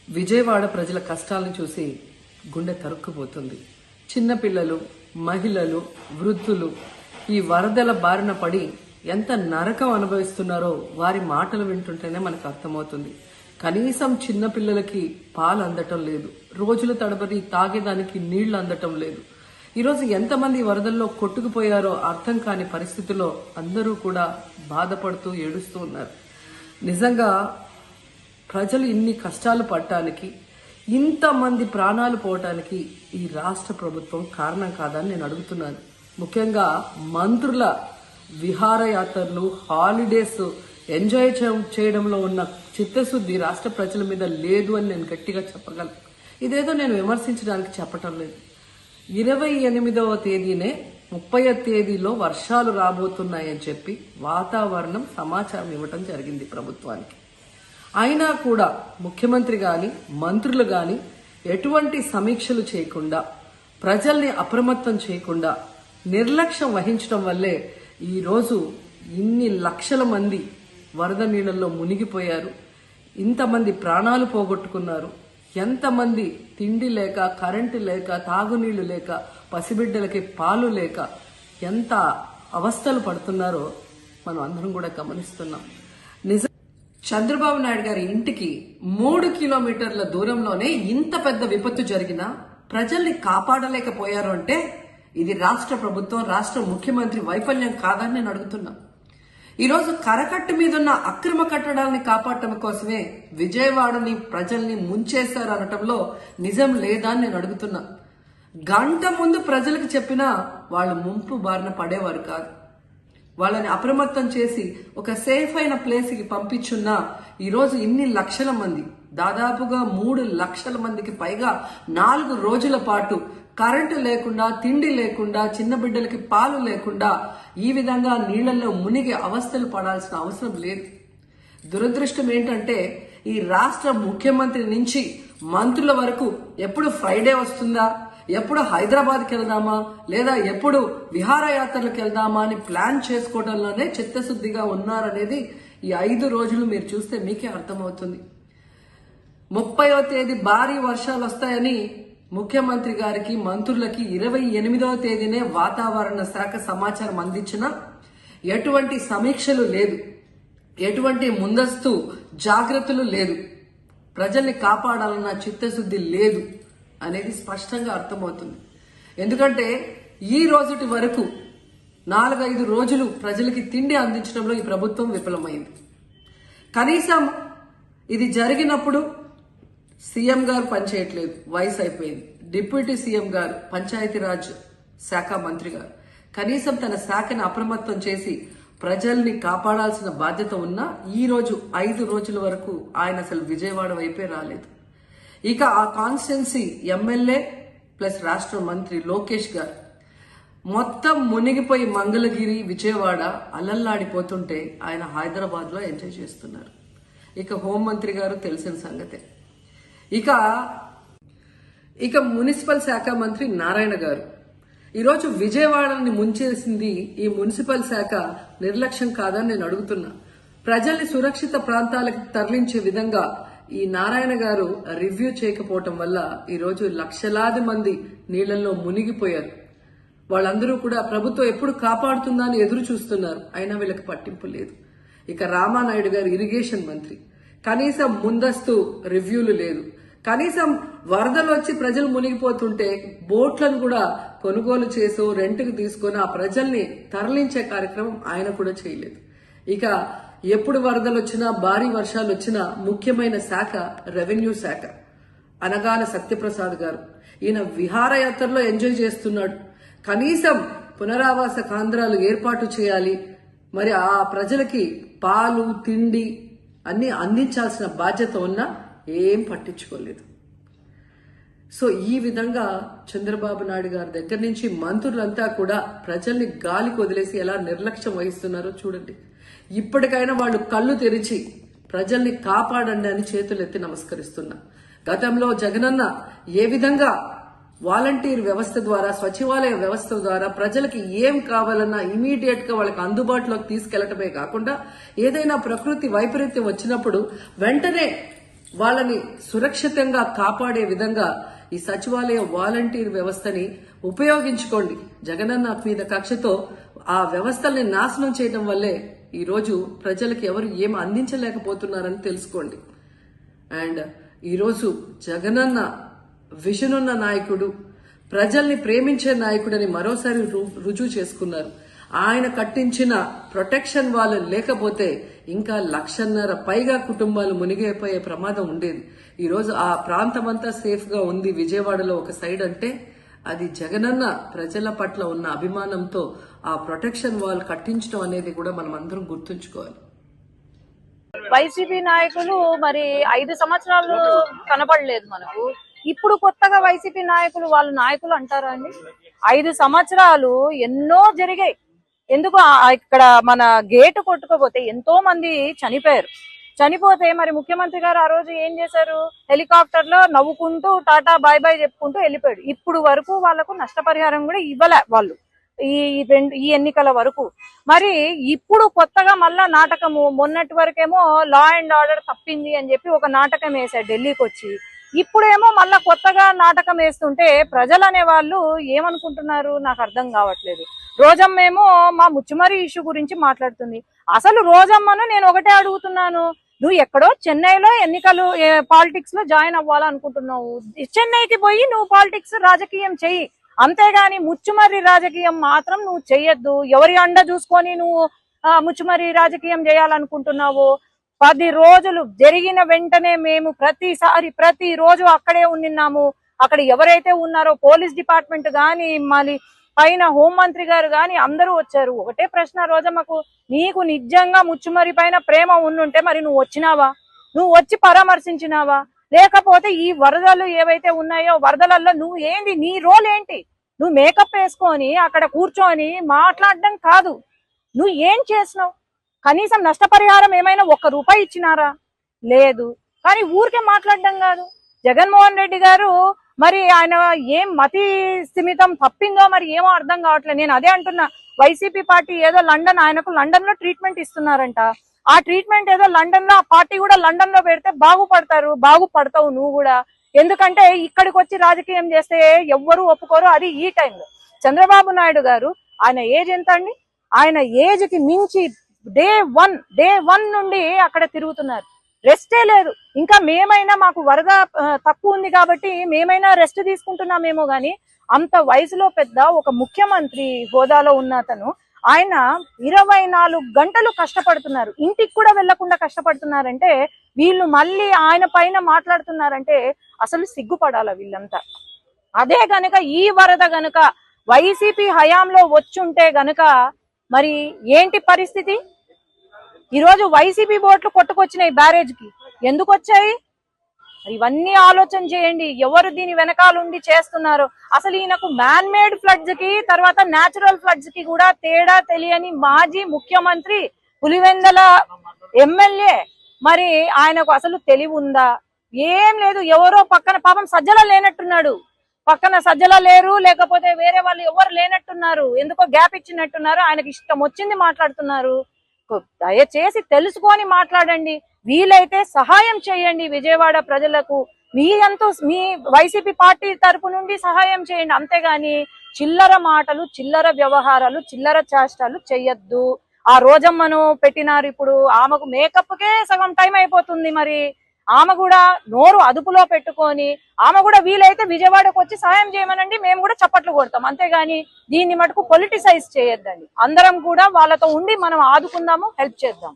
విజయవాడ ప్రజల కష్టాలను చూసి గుండె తరుక్కుపోతుంది. చిన్నపిల్లలు, మహిళలు, వృద్ధులు ఈ వరదల బారిన పడి ఎంత నరకం అనుభవిస్తున్నారో వారి మాటలు వింటుంటేనే మనకు అర్థమవుతుంది. కనీసం చిన్నపిల్లలకి పాలు అందటం లేదు, రోజుల తడబడి తాగేదానికి నీళ్లు అందటం లేదు. ఈరోజు ఎంతమంది వరదల్లో కొట్టుకుపోయారో అర్థం కాని పరిస్థితుల్లో అందరూ కూడా బాధపడుతూ ఏడుస్తూ ఉన్నారు. నిజంగా ప్రజలు ఇన్ని కష్టాలు పడటానికి, ఇంతమంది ప్రాణాలు పోవటానికి ఈ రాష్ట్ర ప్రభుత్వం కారణం కాదని నేను అడుగుతున్నాను. ముఖ్యంగా మంత్రుల విహారయాత్రలు, హాలిడేస్ ఎంజాయ్ చేయడంలో ఉన్న చిత్తశుద్ధి రాష్ట్ర ప్రజల మీద లేదు అని నేను గట్టిగా చెప్పగలను. ఇదేదో నేను విమర్శించడానికి చెప్పటం లేదు. 28వ తేదీనే 30వ తేదీలో వర్షాలు రాబోతున్నాయని చెప్పి వాతావరణం సమాచారం ఇవ్వటం జరిగింది ప్రభుత్వానికి. అయినా కూడా ముఖ్యమంత్రి గాని, మంత్రులు గాని ఎటువంటి సమీక్షలు చేయకుండా, ప్రజల్ని అప్రమత్తం చేయకుండా నిర్లక్ష్యం వహించడం వల్లే ఈరోజు ఇన్ని లక్షల మంది వరద నీళ్ళల్లో మునిగిపోయారు. ఇంతమంది ప్రాణాలు పోగొట్టుకున్నారు. ఎంతమంది తిండి లేక, కరెంటు లేక, తాగునీళ్లు లేక, పసిబిడ్డలకి పాలు లేక ఎంత అవస్థలు పడుతున్నారో మనం అందరం కూడా గమనిస్తున్నాం. చంద్రబాబు నాయుడు గారి ఇంటికి 3 కిలోమీటర్ల దూరంలోనే ఇంత పెద్ద విపత్తు జరిగినా ప్రజల్ని కాపాడలేకపోయారు అంటే ఇది రాష్ట్ర ప్రభుత్వం, రాష్ట్ర ముఖ్యమంత్రి వైఫల్యం కాదని నేను అడుగుతున్నా. ఈరోజు కరకట్టు మీదున్న అక్రమ కట్టడాలని కాపాడటం కోసమే విజయవాడని ప్రజల్ని ముంచేశారు అనటంలో నిజం లేదా అని నేను అడుగుతున్నా. గంట ముందు ప్రజలకు చెప్పినా వాళ్ళు ముంపు బారిన పడేవారు కాదు. వాళ్ళని అప్రమత్తం చేసి ఒక సేఫ్ అయిన ప్లేస్ కి పంపించున్నా ఈరోజు ఇన్ని లక్షల మంది, దాదాపుగా 3 లక్షల మందికి పైగా 4 రోజుల పాటు కరెంటు లేకుండా, తిండి లేకుండా, చిన్న బిడ్డలకి పాలు లేకుండా ఈ విధంగా నీళ్లలో మునిగి అవస్థలు పడాల్సిన అవసరం లేదు. దురదృష్టం ఏంటంటే ఈ రాష్ట్ర ముఖ్యమంత్రి నుంచి మంత్రుల వరకు ఎప్పుడు ఫ్రైడే వస్తుందా, ఎప్పుడు హైదరాబాద్కి వెళ్దామా, లేదా ఎప్పుడు విహారయాత్రలకు వెళ్దామా అని ప్లాన్ చేసుకోవడంలోనే చిత్తశుద్ధిగా ఉన్నారనేది ఈ 5 రోజులు మీరు చూస్తే మీకే అర్థమవుతుంది. 30వ తేదీ భారీ వర్షాలు వస్తాయని ముఖ్యమంత్రి గారికి, మంత్రులకి 28వ తేదీనే వాతావరణ శాఖ సమాచారం అందించినా ఎటువంటి సమీక్షలు లేదు, ఎటువంటి ముందస్తు జాగ్రత్తలు లేదు, ప్రజల్ని కాపాడాలన్న చిత్తశుద్ధి లేదు అనేది స్పష్టంగా అర్థమవుతుంది. ఎందుకంటే ఈ రోజుటి వరకు 4-5 రోజులు ప్రజలకి తిండి అందించడంలో ఈ ప్రభుత్వం విఫలమైంది. కనీసం ఇది జరిగినప్పుడు సీఎం గారు పనిచేయట్లేదు, వయసు అయిపోయింది. డిప్యూటీ సీఎం గారు, పంచాయతీరాజ్ శాఖ మంత్రి గారు కనీసం తన శాఖను అప్రమత్తం చేసి ప్రజల్ని కాపాడాల్సిన బాధ్యత ఉన్నా ఈ రోజు 5 రోజుల వరకు ఆయన అసలు విజయవాడ వైపే రాలేదు. ఇక ఆ కాన్స్టిట్యున్సీ ఎమ్మెల్యే ప్లస్ రాష్ట్ర మంత్రి లోకేష్ గారు మొత్తం మునిగిపోయి మంగళగిరి, విజయవాడ అలల్లాడిపోతుంటే ఆయన హైదరాబాద్ లో ఎంజాయ్ చేస్తున్నారు. ఇక హోంమంత్రి గారు తెలిసిన సంగతే. ఇక మున్సిపల్ శాఖ మంత్రి నారాయణ గారు ఈరోజు విజయవాడని ముంచేసింది ఈ మున్సిపల్ శాఖ నిర్లక్ష్యం కాదని నేను అడుగుతున్నా. ప్రజల్ని సురక్షిత ప్రాంతాలకు తరలించే విధంగా ఈ నారాయణ గారు రివ్యూ చేయకపోవటం వల్ల ఈరోజు లక్షలాది మంది నీళ్లలో మునిగిపోయారు. వాళ్ళందరూ కూడా ప్రభుత్వం ఎప్పుడు కాపాడుతుందా అని ఎదురు చూస్తున్నారు. అయినా వీళ్ళకి పట్టింపు లేదు. ఇక రామానాయుడు గారు ఇరిగేషన్ మంత్రి, కనీసం ముందస్తు రివ్యూలు లేదు. కనీసం వరదలు వచ్చి ప్రజలు మునిగిపోతుంటే బోట్లను కూడా కొనుగోలు చేసో రెంట్కి తీసుకొని ఆ ప్రజల్ని తరలించే కార్యక్రమం ఆయన కూడా చేయలేదు. ఇక ఎప్పుడు వరదలు వచ్చినా, భారీ వర్షాలు వచ్చినా ముఖ్యమైన శాఖ రెవెన్యూ శాఖ. అనగాన సత్యప్రసాద్ గారు ఈయన విహారయాత్రలో ఎంజాయ్ చేస్తున్నాడు. కనీసం పునరావాస కేంద్రాలు ఏర్పాటు చేయాలి, మరి ఆ ప్రజలకి పాలు, తిండి అన్ని అందించాల్సిన బాధ్యత ఉన్నా ఏం పట్టించుకోలేదు. సో ఈ విధంగా చంద్రబాబు నాయుడు గారి దగ్గర నుంచి మంత్రులంతా కూడా ప్రజల్ని గాలికి వదిలేసి ఎలా నిర్లక్ష్యం వహిస్తున్నారో చూడండి. ఇప్పటికైనా వాళ్ళు కళ్ళు తెరిచి ప్రజల్ని కాపాడండి అని చేతులెత్తి నమస్కరిస్తున్నా. గతంలో జగనన్న ఏ విధంగా వాలంటీర్ వ్యవస్థ ద్వారా, సచివాలయ వ్యవస్థ ద్వారా ప్రజలకి ఏం కావాలన్నా ఇమీడియట్ గా వాళ్ళకి అందుబాటులోకి తీసుకెళ్లటమే కాకుండా ఏదైనా ప్రకృతి వైపరీత్యం వచ్చినప్పుడు వెంటనే వాళ్ళని సురక్షితంగా కాపాడే విధంగా ఈ సచివాలయ వాలంటీర్ వ్యవస్థని ఉపయోగించుకోండి. జగనన్న మీద కక్షతో ఆ వ్యవస్థల్ని నాశనం చేయడం వల్లే ఈ రోజు ప్రజలకు ఎవరు ఏం అందించలేకపోతున్నారని తెలుసుకోండి. అండ్ ఈరోజు జగనన్న విజన్ ఉన్న నాయకుడు, ప్రజల్ని ప్రేమించే నాయకుడని మరోసారి రుజువు చేసుకున్నారు. ఆయన కట్టించిన ప్రొటెక్షన్ వాళ్ళు లేకపోతే ఇంకా 1,50,000 పైగా కుటుంబాలు మునిగిపోయే ప్రమాదం ఉండేది. ఈరోజు ఆ ప్రాంతం అంతా సేఫ్ గా ఉంది విజయవాడలో ఒక సైడ్ అంటే అది జగనన్న ప్రజల పట్ల ఉన్న అభిమానంతో ఆ ప్రొటెక్షన్ వాల్ కట్టించడం అనేది కూడా మనం అందరం గుర్తుంచుకోవాలి. వైసీపీ నాయకులు మరి 5 సంవత్సరాలు కనపడలేదు మనకు. ఇప్పుడు కొత్తగా వైసీపీ నాయకులు వాళ్ళు నాయకులు అంటారా అండి? 5 సంవత్సరాలు ఎన్నో జరిగాయి. ఎందుకు ఇక్కడ మన గేటు కొట్టుకోపోతే ఎంతో మంది చనిపోతే మరి ముఖ్యమంత్రి గారు ఆ రోజు ఏం చేశారు? హెలికాప్టర్ లో నవ్వుకుంటూ టాటా బాయ్ బాయ్ చెప్పుకుంటూ వెళ్ళిపోయాడు. ఇప్పుడు వరకు వాళ్లకు నష్టపరిహారం కూడా ఇవ్వలే వాళ్ళు ఈ ఎన్నికల వరకు. మరి ఇప్పుడు కొత్తగా మళ్ళా నాటకము, మొన్నటి వరకేమో లా అండ్ ఆర్డర్ తప్పింది అని చెప్పి ఒక నాటకం వేశాడు ఢిల్లీకి వచ్చి. ఇప్పుడేమో మళ్ళా కొత్తగా నాటకం వేస్తుంటే ప్రజలు అనే వాళ్ళు ఏమనుకుంటున్నారు నాకు అర్థం కావట్లేదు. రోజమ్మ ఏమో మా ముచ్చుమరి ఇష్యూ గురించి మాట్లాడుతుంది. అసలు రోజమ్మను నేను ఒకటే అడుగుతున్నాను, నువ్వు ఎక్కడో చెన్నైలో ఎన్నికలు పాలిటిక్స్ లో జాయిన్ అవ్వాలనుకుంటున్నావు, చెన్నైకి పోయి నువ్వు పాలిటిక్స్ రాజకీయం చెయ్యి, అంతేగాని ముచ్చుమర్రి రాజకీయం మాత్రం నువ్వు చెయ్యొద్దు. ఎవరి అండ చూసుకొని నువ్వు ముచ్చుమర్రి రాజకీయం చేయాలనుకుంటున్నావు? 10 రోజులు జరిగిన వెంటనే మేము ప్రతిరోజు అక్కడే ఉన్నాము. అక్కడ ఎవరైతే ఉన్నారో పోలీస్ డిపార్ట్మెంట్ గాని మళ్ళీ పైన హోంమంత్రి గారు గాని అందరూ వచ్చారు. ఒకటే ప్రశ్న రోజమ్మకు, నీకు నిజంగా ముచ్చుమర్రి పైన ప్రేమ ఉండుంటే మరి నువ్వు వచ్చినావా? నువ్వు వచ్చి పరామర్శించినావా? లేకపోతే ఈ వరదలు ఏవైతే ఉన్నాయో వరదలలో నువ్వు ఏంది, నీ రోల్ ఏంటి? నువ్వు మేకప్ వేసుకొని అక్కడ కూర్చొని మాట్లాడడం కాదు, నువ్వు ఏం చేసినావు? కనీసం నష్టపరిహారం ఏమైనా 1 రూపాయి ఇచ్చినారా? లేదు. కానీ ఊరికే మాట్లాడడం కాదు. జగన్మోహన్ రెడ్డి గారు మరి ఆయన ఏం మతి స్థిమితం తప్పిందో మరి ఏమో అర్థం కావట్లేదు. నేను అదే అంటున్నా, వైసీపీ పార్టీ ఏదో ఆయనకు లండన్ లో ట్రీట్మెంట్ ఇస్తున్నారంట. ఆ ట్రీట్మెంట్ ఏదో లండన్ లో, ఆ పార్టీ కూడా లండన్ లో పెడితే బాగుపడతావు నువ్వు కూడా. ఎందుకంటే ఇక్కడికి వచ్చి రాజకీయం చేస్తే ఎవ్వరూ ఒప్పుకోరు, అది ఈ టైంలో. చంద్రబాబు నాయుడు గారు ఆయన ఏజ్ ఎంత అండి? ఆయన ఏజ్ కి మించి డే వన్ నుండి అక్కడ తిరుగుతున్నారు, రెస్టే లేదు. ఇంకా మేమైనా మాకు వరద తక్కువ ఉంది కాబట్టి మేమైనా రెస్ట్ తీసుకుంటున్నామేమో గాని అంత వయసులో పెద్ద ఒక ముఖ్యమంత్రి హోదాలో ఉన్న అతను ఆయన 24 గంటలు కష్టపడుతున్నారు, ఇంటికి కూడా వెళ్లకుండా కష్టపడుతున్నారంటే వీళ్ళు మళ్ళీ ఆయన పైన మాట్లాడుతున్నారంటే అసలు సిగ్గుపడాల వీళ్ళంతా. అదే గనక ఈ వరద గనక వైసీపీ హయాంలో వచ్చుంటే గనక మరి ఏంటి పరిస్థితి? ఈరోజు వైసీపీ బోట్లు కొట్టుకొచ్చినాయి బ్యారేజ్ కి. ఎందుకు వచ్చాయి? ఇవన్నీ ఆలోచన చేయండి, ఎవరు దీని వెనకాలండి చేస్తున్నారు. అసలు ఈయనకు మ్యాన్ మేడ్ ఫ్లడ్స్ కి తర్వాత న్యాచురల్ ఫ్లడ్స్ కి కూడా తేడా తెలియని మాజీ ముఖ్యమంత్రి, పులివెందల ఎమ్మెల్యే, మరి ఆయనకు అసలు తెలివి ఉందా? ఏం లేదు. ఎవరో పక్కన పాపం సజ్జల లేనట్టున్నాడు, పక్కన సజ్జల లేరు, లేకపోతే వేరే వాళ్ళు ఎవరు లేనట్టున్నారు, ఎందుకో గ్యాప్ ఇచ్చినట్టున్నారు, ఆయనకి ఇష్టం వచ్చింది మాట్లాడుతున్నారు. దయచేసి తెలుసుకొని మాట్లాడండి, వీలైతే సహాయం చేయండి విజయవాడ ప్రజలకు. మీ వైసీపీ పార్టీ తరపు నుండి సహాయం చేయండి, అంతేగాని చిల్లర మాటలు, చిల్లర వ్యవహారాలు, చిల్లర చేష్టాలు చెయ్యొద్దు. ఆ రోజమ్మను పెట్టినారు, ఇప్పుడు ఆమెకు మేకప్ కే సగం టైం అయిపోతుంది. మరి ఆమె కూడా నోరు అదుపులో పెట్టుకొని ఆమె కూడా వీలైతే విజయవాడకు వచ్చి సహాయం చేయమనండి, మేము కూడా చప్పట్లు కొడతాం, అంతేగాని దీన్ని మటుకు పొలిటిసైజ్ చేయొద్దండి. అందరం కూడా వాళ్ళతో ఉండి మనం ఆదుకుందాము, హెల్ప్ చేద్దాం.